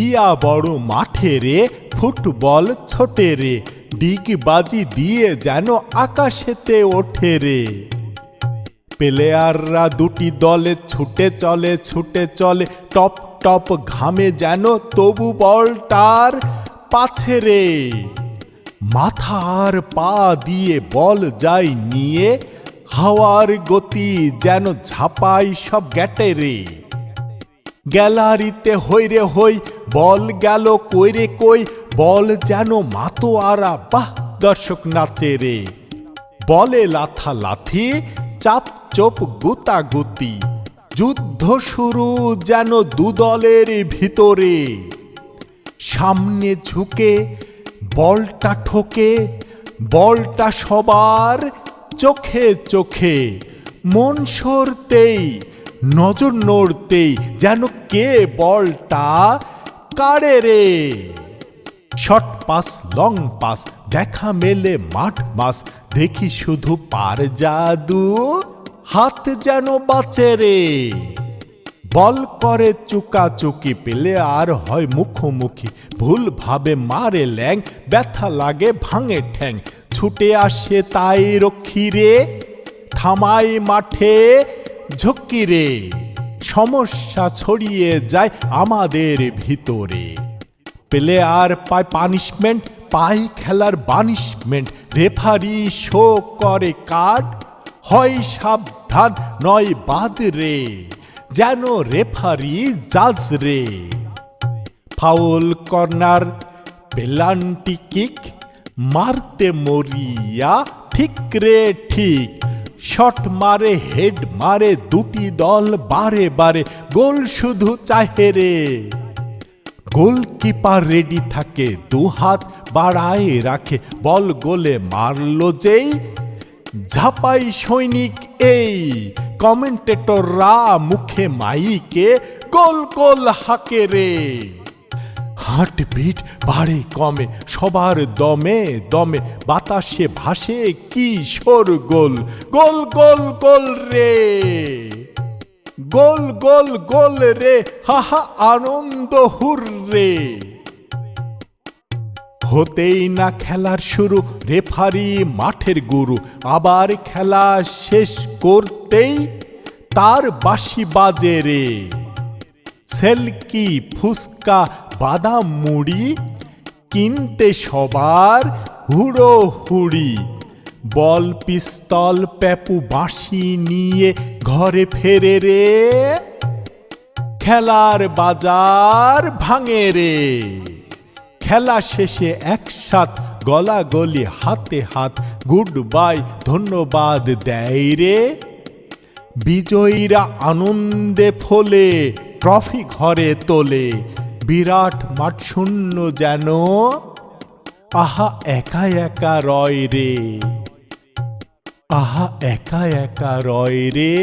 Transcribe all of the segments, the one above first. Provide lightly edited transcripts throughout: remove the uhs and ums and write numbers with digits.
ইয়া বড় মাঠে রে ফুটবল ছোটে রে, ডিগবাজি দিয়ে যেন আকাশেতে ওঠে রে। প্লেয়াররা দুটি দলে ছুটে চলে, টপ টপ ঘামে যেন তবু বলটার পাছে রে। মাথা আর পা দিয়ে বল যায় নিয়ে, হাওয়ার গতি যেন ঝাঁপাই সব গ্যাটে রে। গ্যালারিতে হই রে হই, বল গেল কই রে কই, বল যেন মাতোয়ারা বাহ দর্শক নাচে রে। বলে লাথালাথি চাপ চোপ গুতাগুতি, যুদ্ধ শুরু যেন দুদলের ভিতরে। সামনে ঝুঁকে বলটা ঠোকে, বলটা সবার চোখে চোখে। মন সরতেই নজর নড়তেই যেন কে বলটা কাড়ে রে। শর্ট পাস লং পাস দেখা মেলে মাঠ মাস, দেখি শুধু পার জাদু হাত যেন বাঁচে রে। বল করে চুকাচুকি পেলে আর হয় মুখোমুখি, ভুল ভাবে মারে ল্যাং, ব্যথা লাগে ভাঙে ঠ্যাং। ছুটে আসে তাই রক্ষী রে, থামাই মাঠে ঝক্কি রে। সমস্যা ছড়িয়ে যায় আমাদের ভিতরে। প্লেয়ার পায় পানিশমেন্ট, পাই খেলার বানিশমেন্ট। রেফারি শো করে কার্ড, হয় সাবধান নয় বাদ রে, যেন রেফারি জাজ রে। ফাউল কর্নার পেনাল্টি কিক, মারতে মরিয়া ঠিক রে ঠিক। শট মারে হেড মারে দুটি দল বারে বারে, গোল শুধু চাহে রে। গোলকিপার রেডি থাকে, দু হাত বাড়ায় রাখে, বল গোলে মারলো যেই ঝাপাই সৈনিক এই। কমেন্টেটররা মুখে মাইকে গোল গোল হাকে রে। হার্টবিট বাড়ে কমে সবার দমে দমে, বাতাসে ভাসে কিশোর গোল। গোল গোল গোল রে, গোল গোল গোল রে, হাহা আনন্দ হুররে। হতেই না খেলার শুরু, রেফারি মাঠের গুরু। আবার খেলা শেষ করতেই তার বাঁশি বাজে রে। সেলকি ফুসকা বাদাম মুড়ি কিনতে সবার হুড়ো হুড়ি। বল পিস্তল পেপু বাঁশি নিয়ে ঘরে ফেরে রে। খেলার বাজার ভাঙে রে। খেলা শেষে একসাথ গলাগলি হাতে হাত, গুড বাই ধন্যবাদ দেয় রে। বিজয়ীরা আনন্দে ফলে ট্রফি ঘরে তোলে, বিরাট মাঠ শূন্য যেন আহা একা একা রয় রে। আহা একা একা রয় রে,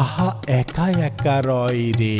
আহা একা একা রয় রে।